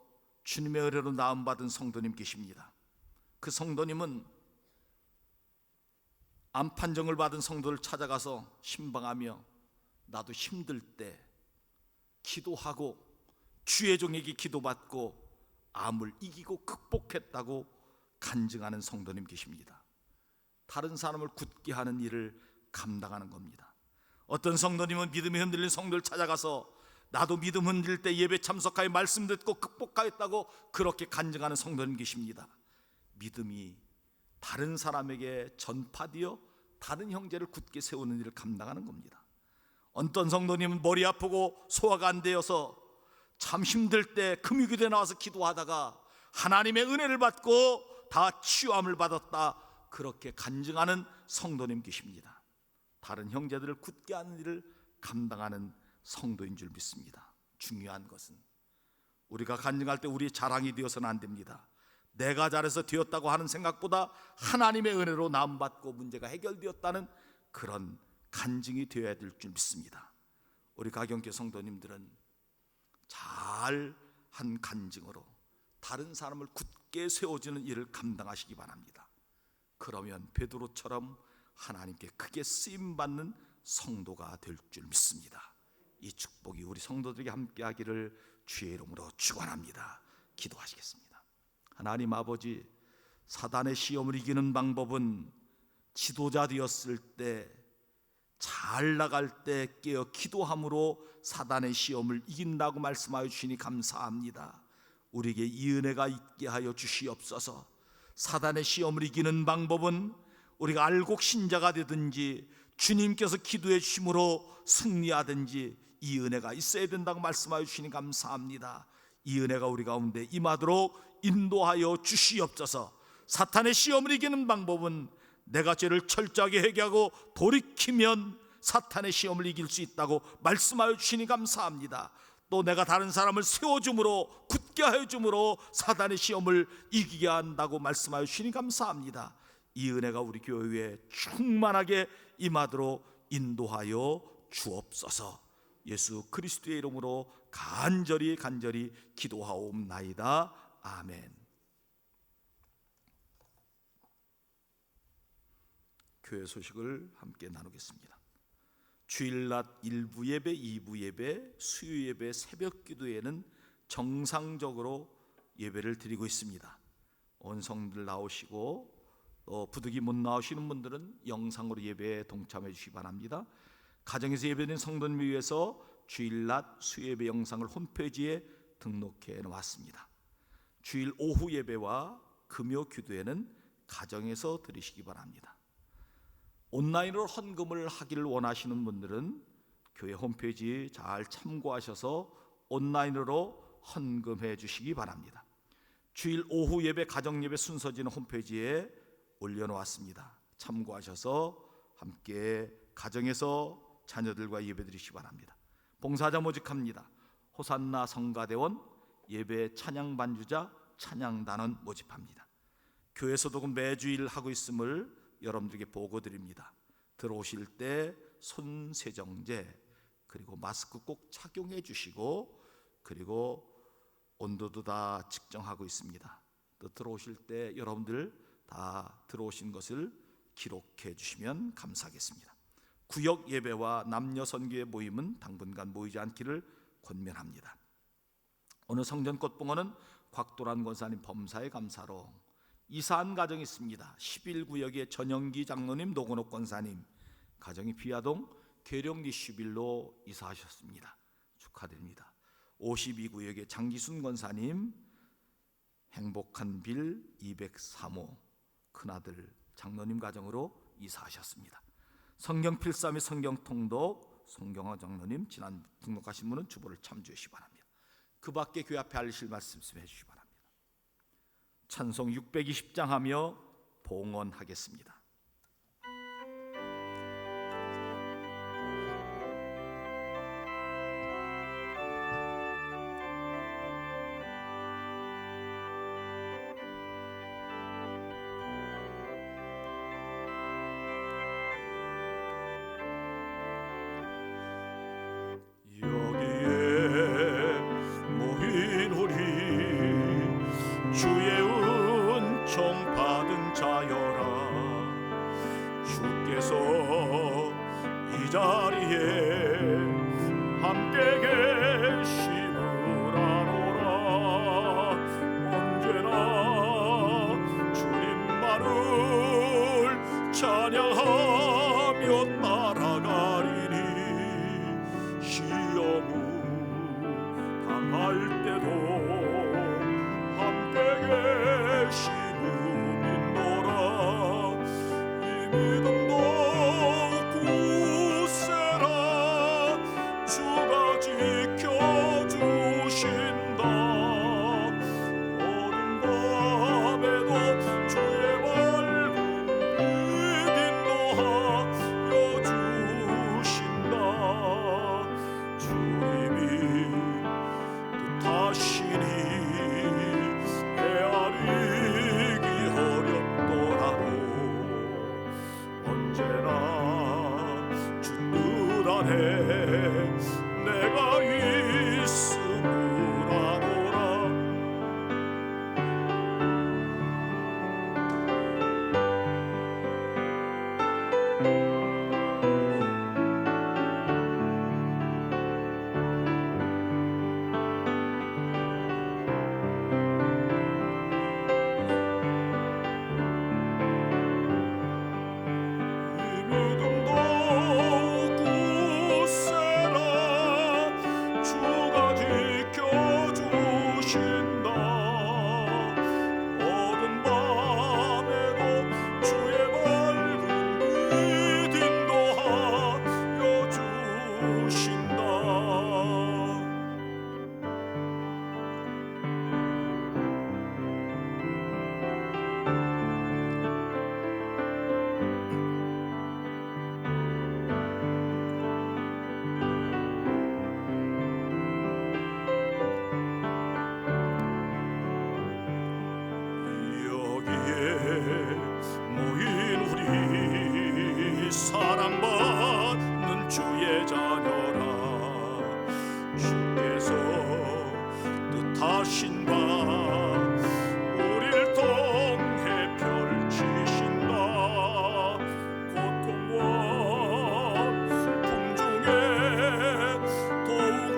주님의 은혜로 나음받은 성도님 계십니다. 그 성도님은 암 판정을 받은 성도를 찾아가서 신방하며 나도 힘들 때 기도하고 주의 종에게 기도받고 암을 이기고 극복했다고 간증하는 성도님 계십니다. 다른 사람을 굳게 하는 일을 감당하는 겁니다. 어떤 성도님은 믿음이 흔들린 성도를 찾아가서 나도 믿음 흔들릴 때 예배 참석하여 말씀 듣고 극복하였다고 그렇게 간증하는 성도님 계십니다. 믿음이 다른 사람에게 전파되어 다른 형제를 굳게 세우는 일을 감당하는 겁니다. 어떤 성도님은 머리 아프고 소화가 안 되어서 참 힘들 때 금요일에 나와서 기도하다가 하나님의 은혜를 받고 다 치유함을 받았다, 그렇게 간증하는 성도님 계십니다. 다른 형제들을 굳게 하는 일을 감당하는 성도인 줄 믿습니다. 중요한 것은 우리가 간증할 때 우리의 자랑이 되어서는 안 됩니다. 내가 잘해서 되었다고 하는 생각보다 하나님의 은혜로 나음받고 문제가 해결되었다는 그런 간증이 되어야 될 줄 믿습니다. 우리 가경교 성도님들은 잘한 간증으로 다른 사람을 굳게 세워주는 일을 감당하시기 바랍니다. 그러면 베드로처럼 하나님께 크게 쓰임받는 성도가 될 줄 믿습니다. 이 축복이 우리 성도들에게 함께하기를 주의 이름으로 축원합니다. 기도하시겠습니다. 하나님 아버지, 사단의 시험을 이기는 방법은 지도자 되었을 때, 잘 나갈 때 깨어 기도함으로 사단의 시험을 이긴다고 말씀하여 주시니 감사합니다. 우리에게 이 은혜가 있게 하여 주시옵소서. 사단의 시험을 이기는 방법은 우리가 알곡 신자가 되든지 주님께서 기도해 주심으로 승리하든지 이 은혜가 있어야 된다고 말씀하여 주시니 감사합니다. 이 은혜가 우리 가운데 임하도록 인도하여 주시옵소서. 사탄의 시험을 이기는 방법은 내가 죄를 철저하게 회개하고 돌이키면 사탄의 시험을 이길 수 있다고 말씀하여 주시니 감사합니다. 또 내가 다른 사람을 세워줌으로, 굳게 하여 줌으로 사탄의 시험을 이기게 한다고 말씀하여 주시니 감사합니다. 이 은혜가 우리 교회에 충만하게 임하도록 인도하여 주옵소서. 예수 그리스도의 이름으로 간절히 기도하옵나이다. 아멘. 교회 소식을 함께 나누겠습니다. 주일낮 1부 예배, 2부 예배, 수요 예배, 새벽 기도에는 정상적으로 예배를 드리고 있습니다. 온 성도들 나오시고 또 부득이 못 나오시는 분들은 영상으로 예배에 동참해 주시기 바랍니다. 가정에서 예배드리는 성도님을 위해서 주일낮 수요 예배 영상을 홈페이지에 등록해 놓았습니다. 주일 오후 예배와 금요 기도에는 가정에서 드리시기 바랍니다. 온라인으로 헌금을 하기를 원하시는 분들은 교회 홈페이지 잘 참고하셔서 온라인으로 헌금해 주시기 바랍니다. 주일 오후 예배, 가정 예배 순서지는 홈페이지에 올려놓았습니다. 참고하셔서 함께 가정에서 자녀들과 예배 드리시기 바랍니다. 봉사자 모집합니다. 호산나 성가대원 예배 찬양 반주자 찬양단원 모집합니다. 교회 소독은 매주일 하고 있음을 여러분들에게 보고드립니다. 들어오실 때 손 세정제 그리고 마스크 꼭 착용해 주시고, 그리고 온도도 다 측정하고 있습니다. 또 들어오실 때 여러분들 다 들어오신 것을 기록해 주시면 감사하겠습니다. 구역 예배와 남녀 선교회 모임은 당분간 모이지 않기를 권면합니다. 오늘 성전 꽃봉헌은 곽도란 권사님 범사의 감사로 이사한 가정이 있습니다. 11구역의 전영기 장로님, 노건옥 권사님 가정이 비아동 계룡리 슈빌로 이사하셨습니다. 축하드립니다. 52구역의 장기순 권사님 행복한 빌 203호 큰아들 장로님 가정으로 이사하셨습니다. 성경 필사 및 성경 통독 송경화 장로님 지난 등록하신 분은 주보를 참조해 주시기 바랍니다. 그 밖에 교회 앞에 알리실 말씀 해 주시기 바랍니다. 찬송 620장 하며 봉헌하겠습니다.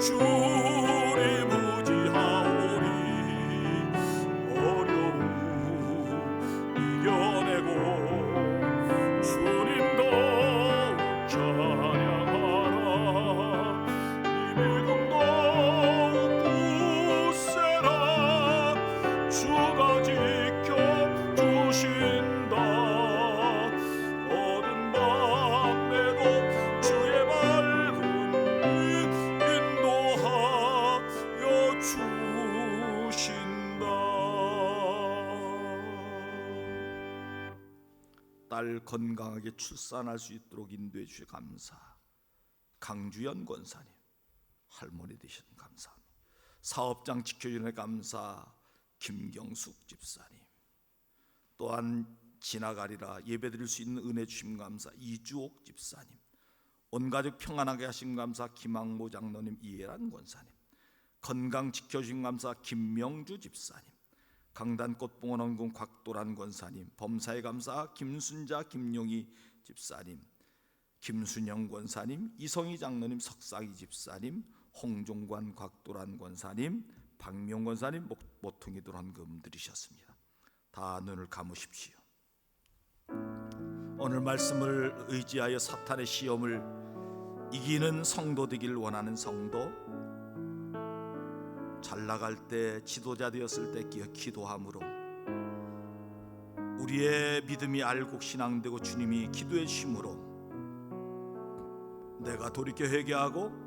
주님 의지하오리. 어려움 이겨내고 주님도 찬양하라. 이 믿음도 굳세라. 주가 지켜주신다. 어두운 밤에도 주의 밝은 빛 인도하여 주신다. 딸 건강하게 출산할 수 있도록 인도해 주셔 감사. 강주연 권사님, 할머니 되신 감사합니다. 사업장 지켜주는 감사. 김경숙 집사님, 또한 지나가리라 예배드릴 수 있는 은혜 주심 감사. 이주옥 집사님, 온 가족 평안하게 하심 감사. 김학모 장로님, 이해란 권사님, 건강 지켜주심 감사. 김명주 집사님, 강단꽃봉원 원군 곽도란 권사님, 범사에 감사. 김순자 김용희 집사님, 김순영 권사님, 이성희 장로님, 석상희 집사님, 홍종관 곽도란 권사님, 박명 권사님 모퉁이 돌한금 드리셨습니다. 다 눈을 감으십시오. 오늘 말씀을 의지하여 사탄의 시험을 이기는 성도 되길 원하는 성도, 잘 나갈 때 지도자 되었을 때 기도함으로 우리의 믿음이 알곡 신앙되고 주님이 기도해 주심으로 내가 돌이켜 회개하고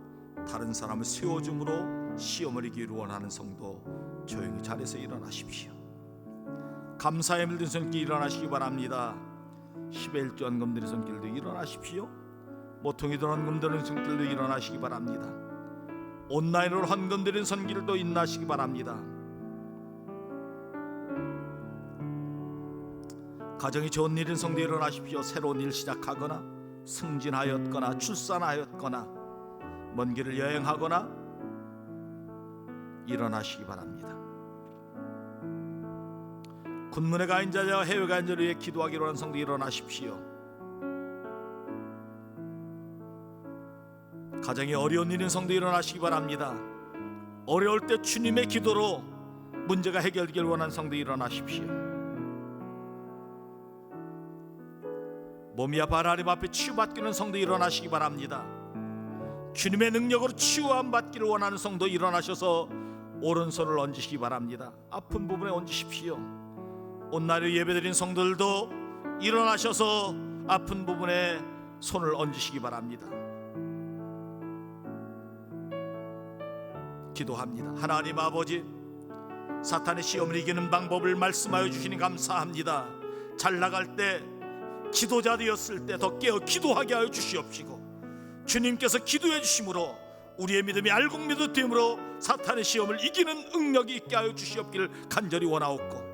다른 사람을 세워줌으로 시험을 이기기를 원하는 성도, 조용히 자리에서 일어나십시오. 감사의 물든 손길 일어나시기 바랍니다. 11조 헌금 드린 손길도 일어나십시오. 모퉁이 들 헌금 드린 손길도 일어나시기 바랍니다. 온라인으로 헌금 드린 손길도 일어나시기 바랍니다. 가정이 좋은 일인 성도 일어나십시오. 새로운 일 시작하거나 승진하였거나 출산하였거나 먼 길을 여행하거나 일어나시기 바랍니다. 군문에 가 있는 자와 해외 가 있는 자를 위해 기도하기로 하는 성도 일어나십시오. 가정이 어려운 일인 성도 일어나시기 바랍니다. 어려울 때 주님의 기도로 문제가 해결되길 원하는 성도 일어나십시오. 몸이 아파 하나님 앞에 치유받기는 성도 일어나시기 바랍니다. 주님의 능력으로 치유함 받기를 원하는 성도 일어나셔서 오른손을 얹으시기 바랍니다. 아픈 부분에 얹으십시오. 온날에 예배드린 성도들도 일어나셔서 아픈 부분에 손을 얹으시기 바랍니다. 기도합니다. 하나님 아버지, 사탄의 시험을 이기는 방법을 말씀하여 주시니 감사합니다. 잘 나갈 때, 지도자 되었을 때 더 깨어 기도하게 하여 주시옵시고, 주님께서 기도해 주심으로 우리의 믿음이 알곡 믿음으로 사탄의 시험을 이기는 능력이 있게 하여 주시옵기를 간절히 원하옵고,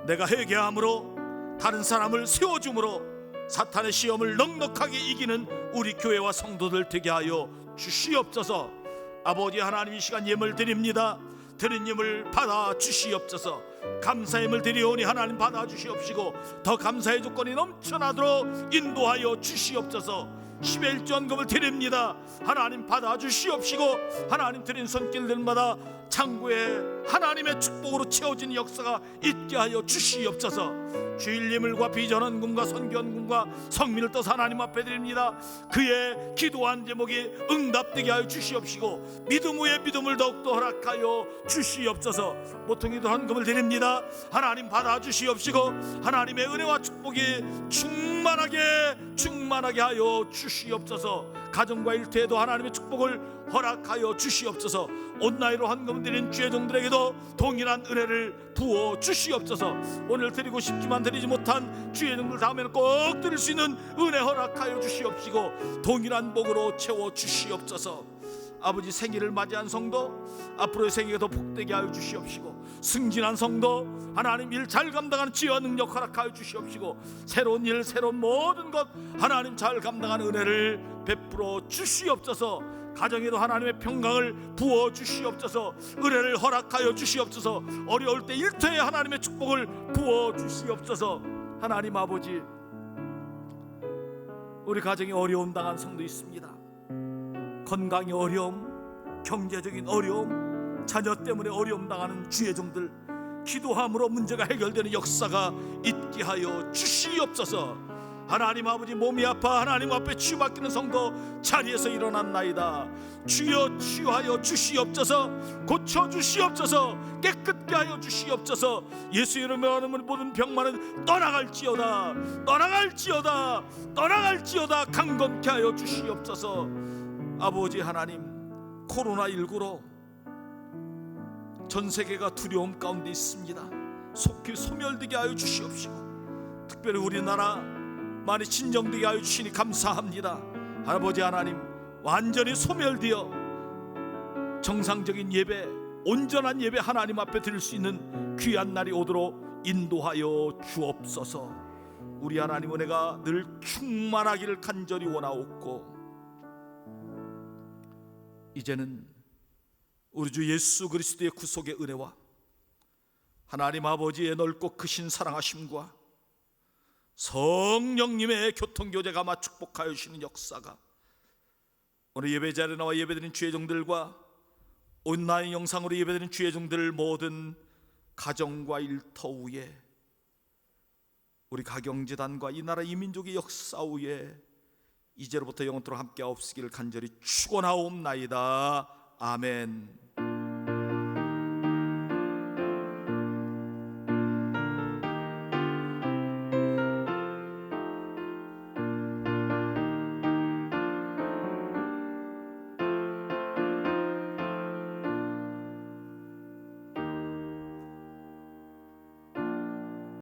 내가 회개함으로 다른 사람을 세워줌으로 사탄의 시험을 넉넉하게 이기는 우리 교회와 성도들 되게 하여 주시옵소서. 아버지 하나님, 이 시간 예물 드립니다. 드린 예물 받아 주시옵소서. 감사의 예물 드리오니 하나님 받아 주시옵시고 더 감사의 조건이 넘쳐나도록 인도하여 주시옵소서. 11조 헌금을 드립니다. 하나님 받아 주시옵시고 하나님 드린 손길들마다 창고에 하나님의 축복으로 채워지는 역사가 있게 하여 주시옵소서. 주일 예물과 비전 헌금과 선교 헌금과 성민을 떠서 하나님 앞에 드립니다. 그의 기도한 제목이 응답되게 하여 주시옵시고 믿음 위에 믿음을 더욱더 허락하여 주시옵소서. 모퉁이도 헌금을 드립니다. 하나님 받아 주시옵시고 하나님의 은혜와 축복이 충만하게 하여 주시옵소서. 가정과 일터에도 하나님의 축복을 허락하여 주시옵소서. 온라인으로 헌금 드린 주의 종들에게도 동일한 은혜를 부어 주시옵소서. 오늘 드리고 싶지만 드리지 못한 주의 종들 다음에는 꼭 드릴 수 있는 은혜 허락하여 주시옵시고 동일한 복으로 채워 주시옵소서. 아버지, 생일을 맞이한 성도 앞으로의 생애가 더 복되게 하여 주시옵시고, 승진한 성도 하나님 일 잘 감당하는 지혜와 능력 허락하여 주시옵시고, 새로운 일 새로운 모든 것 하나님 잘 감당하는 은혜를 베풀어 주시옵소서. 가정에도 하나님의 평강을 부어 주시옵소서. 은혜를 허락하여 주시옵소서. 어려울 때 일터에 하나님의 축복을 부어 주시옵소서. 하나님 아버지, 우리 가정에 어려움 당한 성도 있습니다. 건강의 어려움, 경제적인 어려움, 자녀 때문에 어려움 당하는 주의 종들, 기도함으로 문제가 해결되는 역사가 있게 하여 주시옵소서. 하나님 아버지, 몸이 아파 하나님 앞에 치유받기는 성도 자리에서 일어났나이다. 주여 치유하여 주시옵소서. 고쳐 주시옵소서. 깨끗게 하여 주시옵소서. 예수 이름으로 하는 모든 병만은 떠나갈지어다. 떠나갈지어다. 떠나갈지어다. 강건케 하여 주시옵소서. 아버지 하나님, 코로나19로 전 세계가 두려움 가운데 있습니다. 속히 소멸되게 하여 주시옵시고, 특별히 우리나라 많이 진정되게 하여 주시니 감사합니다. 아버지 하나님, 완전히 소멸되어 정상적인 예배, 온전한 예배 하나님 앞에 드릴 수 있는 귀한 날이 오도록 인도하여 주옵소서. 우리 하나님 은혜가 늘 충만하기를 간절히 원하옵고, 이제는 우리 주 예수 그리스도의 구속의 은혜와 하나님 아버지의 넓고 크신 사랑하심과 성령님의 교통교제가 마 축복하여 주시는 역사가 오늘 예배자리에 나와 예배드린 주의 종들과 온라인 영상으로 예배드린 주의 종들 모든 가정과 일터 위에, 우리 가경재단과 이 나라 이 민족의 역사 위에 이제로부터 영원토록 함께 없으기를 간절히 축원하옵나이다. 아멘.